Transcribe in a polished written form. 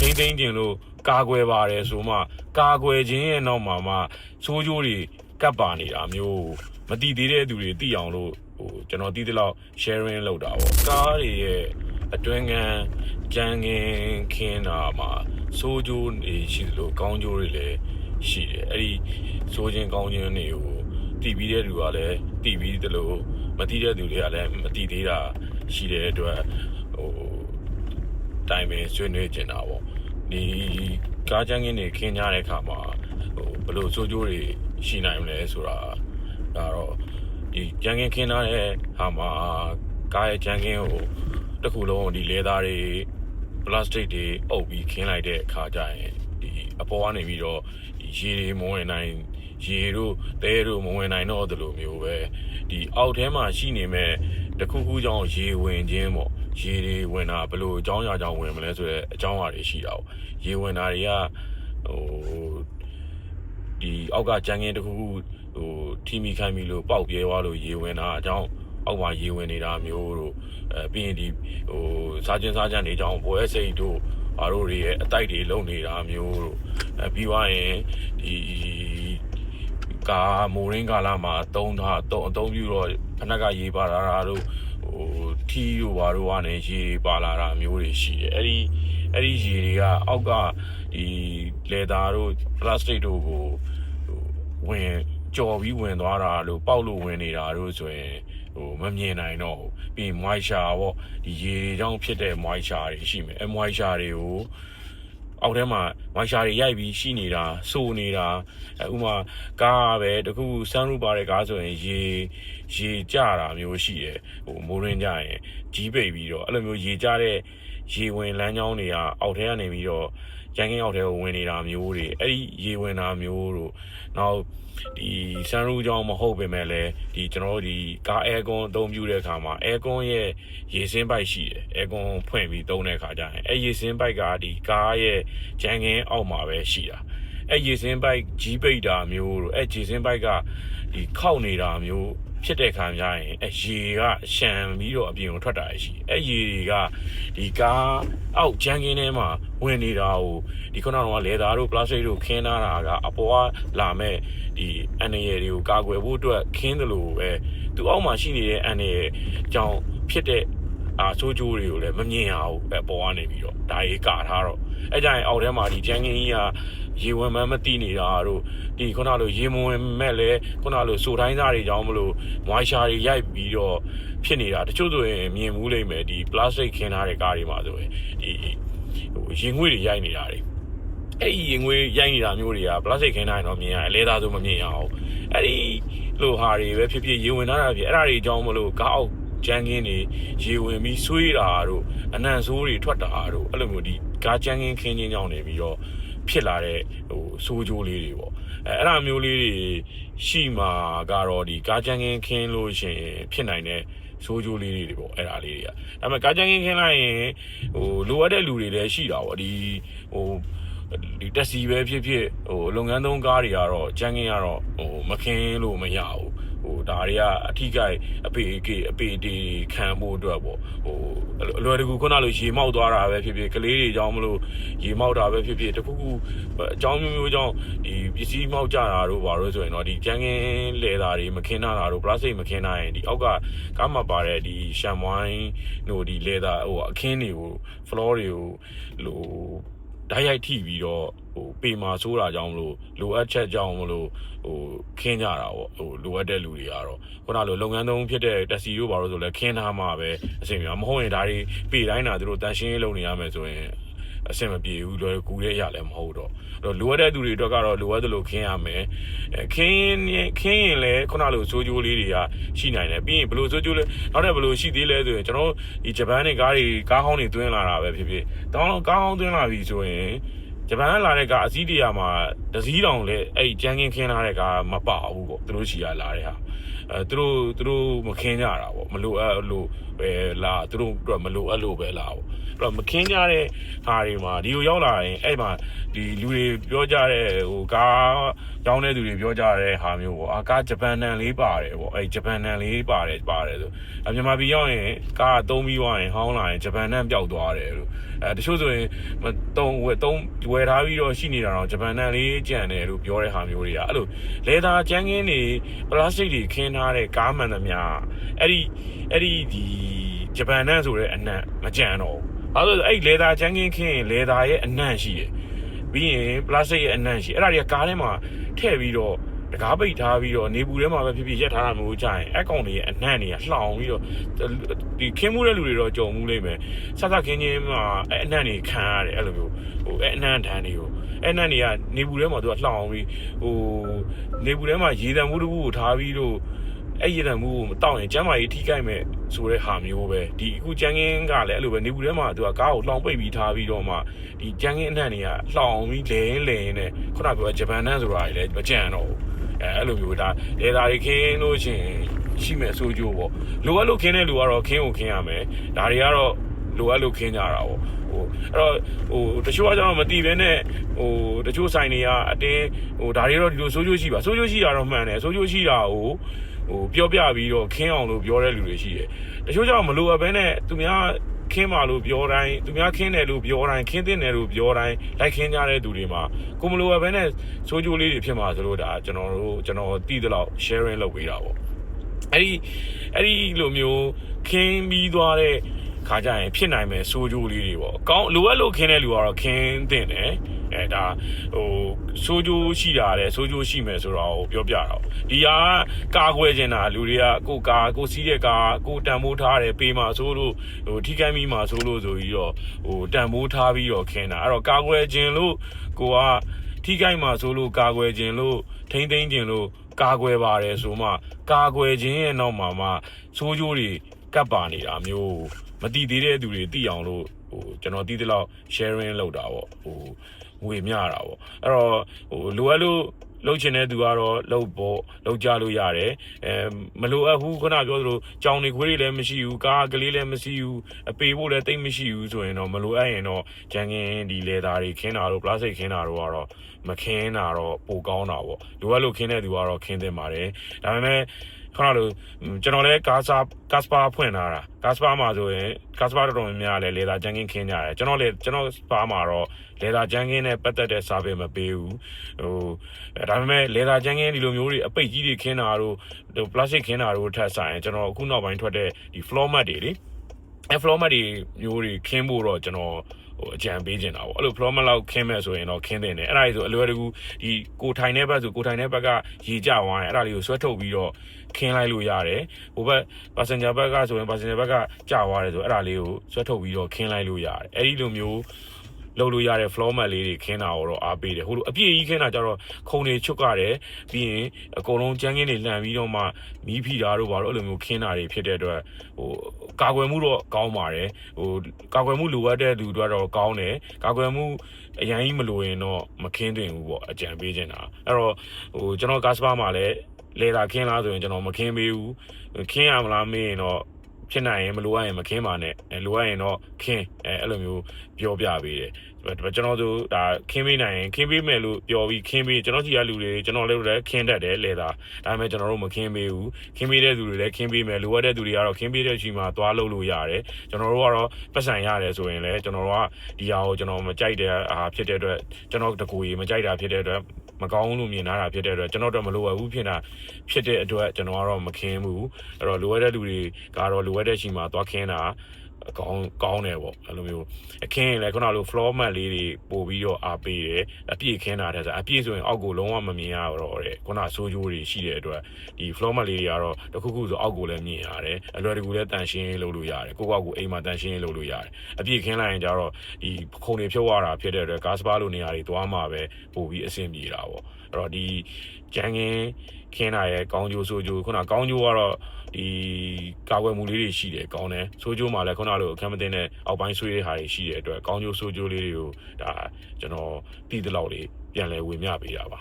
ထိန်းသိမ်းခြင်းလို့ကာကွယ်ပါတယ်ဆိုမှကာကွယ်ခြင်းရဲ့နောက်မှာဆိုးကျိုးတွေကပ်ပါနေတာမျိုးမတည်သေးတဲ့သူတွေသိအောင်လို့ကျွန်တော်သိသလောက် sharing လုပ်တာပေါ့ကားတွေရဲ့အတွင်းကန်ကြမ်းခင်းတာမှာဆိုးကျိုးတွေရှိသလိုကောင်းကျိုးတွေလည်းရှိတယ်အဲ့ဒီဆိုးခြင်းကောင်းခြင်းတွေကိုတည်ပြီးတဲ့လူကလည်းတည်ပြီးသလိုမတည်တဲ့သူတွေကလည်းမတည်သေးတာရှိတဲ့အတွက်တိုင်းပင်ဆွေးနွေးကျင်တာပေါ့ဒီကားကြမ်းခင်းတွေခင်းကြတဲ့အခါမှာဘယ်လိုဆိုးကျိုးတွေရှိနိုင်မလဲဆိုတာဒါတော့ဒီကြမ်းခင်းထားတဲ့ဟာမှာကားရဲ့ကြမ်းခင်းကိုတစ်ခုလုံးဒီလေသားတွေပလတ်စတစ်တွေအုပ်ပြီးခင်းလိုက်တဲ့အခါကျရင်ဒီအပေါ်ကနေပြီးတော့ရေတွေမဝင်နိုင်ရေတို့တဲတို့မဝင်နိုင်တော့သလိုမျိုးပဲဒီအောက်ထဲမှာရှိနေမဲ့တခုခုကြောင့်ရေဝင်ခြင်းပေါ့ရေတွေဝင်တာဘယ်လိုအကြောင်းအရာကြောင့်ဝင်မလဲဆိုတော့အကြောင်းအရာတွေရှိတာပေါ့ရေဝင်တာတွေကဒီအောက်ကကြမ်းခင်းတခုခုထိမိခိုင်းပြီလို့ပေါက်ပြဲသွားလို့ရေဝင်တာအကြောင်းအောက်မှာရေဝင်နေတာမျိုးတို့ပြီးရင်ဒီစားခြင်းတွေအကြောင်းဘွဲစိတ်တို့အားတို့တွေရဲ့အတိုက်တွေလုံနေတာမျိုးတို့ပြီးသွားရင်ဒီကာမိုရင်းကာလာမှာအသုံးပြုတော့ဖနက်ကရေပါလာတာတို့ထီးတို့ဘာတို့ကနေရေပါလာတာမျိုးတွေရှိတယ်အဲ့ဒီရေတွေကအောက်ကဒီလေသားတို့ပလတ်စတစ်တို့ကိုဝင်ကြော်ပြီးဝင်သွားတာလို့ပေါက်လို့ဝင်နေတာတို့ဆိုရင်မမြင်နိုင်တော့ဘူးပြီး moisture ပေါ့ဒီရေကြောင့်ဖြစ်တဲ့ moisture တွေရှိမယ်moisture တွေကိုအောက်ထဲမှာ moisture တွေရိုက်ပြီးရှိနေတာစိုးနေတာဥမာကားပဲတခုဆန်းရူပါတဲ့ကားဆိုရင်ရေကျတာမျိုးရှိတယ်မိုးရင်းကြရင်ကြီးပိတ်ပြီးတော့အဲ့လိုမျိုးရေကျတဲ့ရေဝင်လမ်းကြောင်းတွေကအောက်ထဲကနေပြီးတော့ကြမ်းခင်းအောက်ထဲကိုဝင်နေတာမျိုးတွေအဲ့ဒီရေဝင်တာမျိုးတို့နောက်ဒီဆန်ရူကြောင့်မဟုတ်ပေမဲ့လည်းဒီကျွန်တော်တို့ဒီကားအဲကွန်အသုံးပြုတဲ့အခါမှာအဲကွန်ရဲ့ရေစင်းပိုက်ရှိတယ်အဲကွန်ဖွင့်ပြီးသုံးတဲ့အခါကျရင်အဲရေစင်းပိုက်ကဒီကားရဲ့ကြမ်းခင်းအောက်မှာပဲရှိတာအဲရေစင်းပိုက်ကြီးပိတ်တာမျိုးတို့အဲရေစင်းပိုက်ကဒီခောက်နေတာမျိုးဖြစ်တဲ့ခါကျရင်အဲရေကရှံပြီးတော့အပြင်ကိုထွက်တာရှိအဲရေတွေကဒီကားအောက်ကြမ်းခင်းထဲမှာဝင်နေတာကိုဒီခုနကလေသားတို့ပလတ်စတစ်တို့ခင်းထားတာကအပေါ်ကလာမဲ့ဒီအန်ရယ်တွေကိုကာကွယ်ဖို့အတွက်ခင်းတယ်လို့ပဲသူအောက်မှာရှိနေတဲ့အန်ရယ်ကြောင့်ဖြစ်တဲ့ဆိုးကျိုးတွေကိုလည်းမမြင်ရဘူးအပေါ်ကနေပြီးတော့ဒါကြီးကာထားတော့အဲကြရင်အောက်ထဲမှာဒီကြမ်းခင်းကြီးကရေဝင်မှမသိနေတာတို့ဒီခုနလိုရေမဝင်မဲ့လဲခုနလိုစိုးတိုင်းသားတွေကြောင့်မလို့ moisture တွေရိုက်ပြီးတော့ဖြစ်နေတာတချို့ဆိုရင်မြင်မှုလိမ့်မယ်ဒီ plastic ခင်းထားတဲ့ကားတွေမှာဆိုရင်ဒီရေငွေ့တွေရိုက်နေတာတွေအဲ့ဒီရေငွေ့ရိုက်နေတာမျိုးတွေက plastic ခင်းထားရင်တော့မြင်ရတယ်လဲသားဆိုမမြင်ရအောင်အဲ့ဒီလိုဟာတွေပဲဖြစ်ဖြစ်ရေဝင်ထားတာဖြစ်အဲ့ဒါတွေအကြောင်းမလို့ကားအောက်ကြမ်းခင်းတွေရေဝင်ပြီးဆွေးတာတို့အနံ့ဆိုးတွေထွက်တာတို့အဲ့လိုမျိုးဒီကားကြမ်းခင်းခင်းချင်းကြောင့်နေပြီးတော့ဖြစ်လာတဲ့ဆိုးကျိုးလေးတွေပေါ့အဲ့ဒါမျိုးလေးတွေရှိမှာကတော့ဒီကားကြမ်းခင်းလို့ရှိရင်ဖြစ်နိုင်တဲ့ဆိုးကျိုးလေးတွေပေါ့အဲ့ဒါလေးတွေကဒါပေမဲ့ကားကြမ်းခင်းလိုက်ရင်လိုအပ်တဲ့လူတွေလည်းရှိတာပေါ့ဒီတက်စီပဲဖြစ်ဖြစ်လုပ်ငန်းသုံးကားတွေကတော့ကြမ်းခင်းကတော့မခင်းလို့မရဘူးဒါတွေကအထီးကိုက်အပေတေခံဖို့အတွက်ပေါ့အလွယ်တကူခုနလိုရေမောက်သွားတာပဲဖြစ်ဖြစ်ကလေးတွေကြောင့်မလို့ရေမောက်တာပဲဖြစ်ဖြစ်တခုခုအကြောင်းမျိုးကြောင့်ဒီပစ္စည်းမောက်ကြတာတို့ဘာလို့ဆိုရင်တော့ဒီကြမ်းခင်းလေတာတွေမခင်းတာတို့ပလတ်စတစ်မခင်းနိုင်ရင်ဒီအောက်ကကားမှာပါတဲ့ဒီရှမ်ဝိုင်းတို့ဒီလေတာအခင်းတွေကို floor တွေကိုဓာတ်ရိုက်ထိပြီးတော့ပေမာဆိုးတာကြောင့်မလို့လိုအပ်ချက်ကြောင့်မလို့ခင်းကြတာပေါ့လိုအပ်တဲ့လူတွေကတော့ခုနလိုလုပ်ငန်းသုံးဖြစ်တဲ့တက်စီတို့ဘာလို့ဆိုလဲခင်းထားမှပဲအဆင်ပြေမှာမဟုတ်ရင်ဒါတွေပေတိုင်းတာတို့တန်ရှင်းလုပ်နေရမယ်ဆိုရင်အဆင်မပြေဘူးလွယ်ကူတဲ့အရာလည်းမဟုတ်တော့လိုအပ်တဲ့သူတွေအတွက်ကတော့လိုအပ်သလိုခင်းရမယ်ခင်းရင်လည်းခုနလိုဆိုးကျိုးလေးတွေကရှိနိုင်တယ်ပြီးရင်ဘယ်လိုဆိုးကျိုးလဲနောက်တဲ့ဘယ်လိုရှိသေးလဲဆိုရင်ကျွန်တော်ဒီဂျပန်နဲ့ကားဟောင်းတွေတွင်းလာတာပဲဖြစ်ဖြစ်တောင်းကားဟောင်းတွင်းလာပြီဆိုရင်ဂျပန်ကလာတဲ့ကားအစီးတရာမှာတစည်းတောင်လည်းအဲ့ကြမ်းခင်းထားတဲ့ကားမပါဘူးပေါ့သူတို့ရှိရလာတဲ့ဟာ သူတို့မခင်းကြတာပေါ့မလိုအပ်လို့ပဲလားသူတို့အတွက်မလိုအပ်လို့ပဲလားပေါ့အဲ့တော့မခင်းကြတဲ့ဟာတွေမှာဒီကိုရောက်လာရင်အဲ့မှာဒီလူတွေပြောကြတဲ့ဟိုကားကြောင်းတဲ့သူတွေပြောကြတဲ့ဟာမျိုးပေါ့ကားဂျပန်နံလေးပါတယ်ပေါ့အဲ့ဂျပန်နံလေးပါတယ်ဆိုမြန်မာပြည်ရောက်ရင်ကားသုံးပြီးသွားရင်ဟောင်းလာရင်ဂျပန်နံပျောက်သွားတယ်လို့တချို့ဆိုရင်ဝယ်ထားပြီးတော့ရှိနေတာတော့ဂျပန်နံလေးကြံတယ်လို့ပြောတဲ့ဟာမျိုးတွေကအဲ့လိုလေသာကျန်းကင်းတွေပလတ်စတစ်တွေခင်းထားတဲ့ကားမှန်သမျှအဲ့ဒီဒီဂျပန်နံဆိုတဲ့အနံ့မကြံတော့ဘူးဘာလို့လဲအဲ့လေသာကျန်းကင်းခင်းလေသာရဲ့အနံ့ရှိတယ်ပြီးရင်ပလတ်စတစ်ရဲ့အနံ့ရှိအဲ့ဒါတွေကကားထဲမှာထည့်ပြီးတော့တကားပိတ်ထားပြီးတော့နေပူထဲမှာပဲဖြစ်ဖြစ်ရက်ထားတာမျိုးကြရင်အကောင်တွေရဲ့အနှံ့တွေကလှောင်ပြီးတော့ဒီခင်းမှုတဲ့လူတွေတော့ကြုံမှုလိမ့်မယ်ဆက်ခင်းချင်းမှာအနှံ့တွေခံရတယ်အဲ့လိုမျိုးဟိုအနှံ့တန်းတွေကိုအနှံ့တွေကနေပူထဲမှာသူကလှောင်ပြီးဟိုနေပူထဲမှာရေတံမှုတစ်ခုကိုထားပြီးတော့အဲ့ရေတံမှုကိုမတောက်ရင်ကျမ်းမာရေးထိခိုက်မဲ့ဆိုတဲ့ဟာမျိုးပဲဒီအခုကျန်းကင်းကလည်းအဲ့လိုပဲနေပူထဲမှာသူကကားကိုလှောင်ပိတ်ပြီးထားပြီးတော့မှဒီကျန်းကင်းအနှံ့တွေကလှောင်ပြီးလဲနဲ့ခုနကပြောဂျပန်နံဆိုတာကြီးလည်းမကြံတော့ဘူးအဲ့လိုမျိုးဒါလေသာတွေခင်းလို့ရှိမဲ့အဆိုးကျိုးပေါ့လိုအပ်လို့ခင်းတဲ့လူကတော့ခင်းကိုခင်းရမယ်ဒါတွေကတော့လိုအပ်လို့ခင်းကြတာပေါ့အဲ့တော့တချို့ကကျတော့မတီးပဲနဲ့တချို့ဆိုင်တွေကအတင်းဒါတွေတော့ဒီလိုဆိုးကျိုးရှိပါဆိုးကျိုးရှိတာတော့မှန်တယ်ဆိုးကျိုးရှိတာကိုပြောပြပြီးတော့ခင်းအောင်လို့ပြောတဲ့လူတွေရှိတယ်တချို့ကျတော့မလိုအပ်ပဲနဲ့သူများခင်းပါလို့ပြောတိုင်းသူများခင်းတယ်လို့ပြောတိုင်းခင်းတင်တယ်လို့ပြောတိုင်းလိုက်ခင်းကြတဲ့သူတွေမှာကိုမလိုအပ်ပဲနဲ့စိုးကျိုးလေးတွေဖြစ်မှာဆိုလို့ဒါကျွန်တော်သိသလောက် sharing လုပ်ပေးတာပေါ့အဲ့ဒီလိုမျိုးခင်းပြီးသွားတဲ့ခါကြရင်ဖြစ်နိုင်မယ်စိုးကျိုးလေးတွေပေါ့ကောင်းလိုအပ်လို့ခင်းတဲ့လူကတော့ခင်းတင်တယ်ဒါစိုးကျိုးရှိတာလေစိုးကျိုးရှိမယ်ဆိုတော့ပြောပြတာဒီဟာကာကွယ်နေတာလူတွေကကိုစီးတဲ့ကာကိုတန်မိုးထားတယ်ပေးမှာဆိုလို့ထိခိုက်မိမှာဆိုလို့ဆိုပြီးတော့တန်မိုးထားပြီးတော့ခင်းတာအဲ့တော့ကာကွယ်ခြင်းလို့ကိုကထိခိုက်မှာဆိုလို့ကာကွယ်ခြင်းလို့ထိမ့်သိမ်းခြင်းလို့ကာကွယ်ပါတယ်ဆိုမှကာကွယ်ခြင်းရဲ့နောက်မှာမှစိုးကျိုးတွေကပ်ပါနေတာမျိုးမတည်သေးတဲ့သူတွေသိအောင်လို့ကျွန်တော်သိသလောက် sharing လုပ်တာပေါ့ငွေမျှတာပေါ့အဲ့တော့လိုအပ်လို့လှုပ်ချင်တဲ့သူကတော့လှုပ်ကြလို့ရတယ်မလိုအပ်ဘူးခုနပြောသလိုကြောင်နေခွေးတွေလည်းမရှိဘူးကားကလေးလည်းမရှိဘူးအပေဖို့လည်းတိတ်မရှိဘူးဆိုရင်တော့မလိုအပ်ရင်တော့ဂျန်ကင်းဒီလေသာတွေခင်းတာတို့ပလတ်စတစ်ခင်းတာတို့ကတော့မခင်းတာတော့ပိုကောင်းတာပေါ့လိုအပ်လို့ခင်းတဲ့သူကတော့ခင်းသင့်ပါတယ်ဒါပေမဲ့ခဏလို့ကျွန်တော်လည်းကာစပါဖွင့်လာတာကာစပါမှာဆိုရင်ကာစပါတော်တော်များများလည်းလေသာဂျန်ကင်းခင်းကြတယ်ကျွန်တော်စပါမှာတော့လေသာဂျန်ကင်းနဲ့ပတ်သက်တဲ့ service မပေးဘူးဒါပေမဲ့လေသာဂျန်ကင်းဒီလိုမျိုးတွေအပိတ်ကြီးတွေခင်းတာတို့ပလတ်စတစ်ခင်းတာတို့ထပ်ဆိုင်ကျွန်တော်အခုနောက်ပိုင်းထွက်တဲ့ဒီ floor mat တွေလေfloor mat တွေမျိုးတွေခင်းဖို့တော့ကျွန်တော်အကြံပေးချင်တာပေါ့အဲ့လို floor mat လောက်ခင်းမဲ့ဆိုရင်တော့ခင်းတင်တယ်အဲ့ဒါကြီးဆိုအလွယ်တကူဒီကိုထိုင်တဲ့ဘက်ဆိုကိုထိုင်တဲ့ဘက်ကရေကျသွားရင်အဲ့ဒါလေးကိုဆွဲထုတ်ပြီးတော့ခင်းလိုက်လို့ရတယ်ဟိုဘက် passenger ဘက်ကဆိုရင် passenger ဘက်ကကျသွားတယ်ဆိုအဲ့ဒါလေးကိုဆွဲထုတ်ပြီးတော့ခင်းလိုက်လို့ရတယ်အဲ့ဒီလိုမျိုးလုပ်လို့ရတဲ့ floor mat လေးတွေခင်းတာတော့အားပေးတယ်ဟိုလိုအပြည့်ကြီးခင်းတာကြတော့ခုံတွေချွတ်ကြတယ်ပြီးရင်အကုန်လုံးကျန်းကင်းတွေလှန်ပြီးတော့မှမီးဖီတာတို့ဘာလို့အဲ့လိုမျိုးခင်းတာတွေဖြစ်တဲ့အတွက်ကာကွယ်မှုတော့ကောင်းပါတယ်ကာကွယ်မှုလိုအပ်တဲ့လူတွေတော့ကောင်းတယ်ကာကွယ်မှုအရင်ကြီးမလိုရင်တော့မခင်းသင့်ဘူးပေါ့အကြံပေးချင်တာအဲ့တော့ကျွန်တော်ကာစပါမှာလည်းလေသာခင်းလားဆိုရင်ကျွန်တော်မခင်းပေးဘူးခင်းရမလားမေးရင်တော့ဖြစ်နိုင်ရင်မလိုအပ်ရင်မခင်းပါနဲ့လိုအပ်ရင်တော့ခင်းအဲ့လိုမျိုးပြောပြပေးတယ်ကျွန်တော်တို့ဒါခင်းပေးနိုင်ရင်ခင်းပေးမယ်လို့ပြောပြီးခင်းပေးကျွန်တော်စီကလူတွေကျွန်တော်လည်းခင်းတတ်တယ်လေသာဒါပေမဲ့ကျွန်တော်တို့မခင်းပေးဘူးခင်းပေးတဲ့သူတွေလည်းခင်းပေးမယ်လိုအပ်တဲ့သူတွေကတော့ခင်းပေးတဲ့အချိန်မှာသွားလုပ်လို့ရတယ်ကျွန်တော်တို့ကတော့ပတ်စံရတယ်ဆိုရင်လည်းကျွန်တော်တို့ကဒီဟာကိုကျွန်တော်မကြိုက်တဲ့ဖြစ်တဲ့အတွက်ကျွန်တော်တကူကြီးမကြိုက်တာဖြစ်တဲ့အတွက်မကောင်းလို့မြင်လာတာဖြစ်တဲ့အတွက်ကျွန်တော်တို့မလိုအပ်ဘူးဖြစ်တဲ့အတွက်ကျွန်တော်ကတော့မခင်းဘူးအဲ့တော့လိုအပ်တဲ့လူတွေကတော့လိုအပ်တဲ့အချိန်မှာသွားခင်းတာကောင်းတယ်ပေါ့အဲ့လိုမျိုးအခင်းလည်းခုနလို floor mat လေးတွေပို့ပြီးတော့အားပေးတယ်အပြည့်ခင်းတာတဲ့ဆိုအပြည့်ဆိုရင်အောက်ကိုလုံးဝမမြင်ရတော့တဲ့ခုနဆိုးကျိုးတွေရှိတဲ့အတွက်ဒီ floor mat လေးတွေကတော့တခုခုဆိုအောက်ကိုလည်းမြင်ရတယ်အလွယ်တကူလည်းတန်ရှင်းလုပ်လို့ရတယ်ကိုယ့်အိမ်မှာတန်ရှင်းလုပ်လို့ရတယ်အပြည့်ခင်းလိုက်ရင်ကျတော့ဒီခုံတွေဖြုတ်ရတာဖြစ်တဲ့အတွက်ကားစပါလိုနေရာတွေသွားမှပဲပို့ပြီးအဆင်ပြေတာပေါ့အဲ့တော့ဒီဂျန်ကင်းခင်းတာရဲ့ကောင်းကျိုးဆိုးကျိုးခုနကောင်းကျိုးကတော့ဒီကာကွယ်မှုလေးတွေရှိတယ်ကောင်းတယ်ဆိုးကျိုးမှာလည်းခုနလိုအခက်မသိတဲ့အောက်ပိုင်းဆွေးတဲ့ဟာတွေရှိတဲ့အတွက်ကောင်းကျိုးဆိုးကျိုးလေးတွေကိုဒါကျွန်တော်သိသလောက်လေးပြန်လဲဝေမျှပေးတာပါ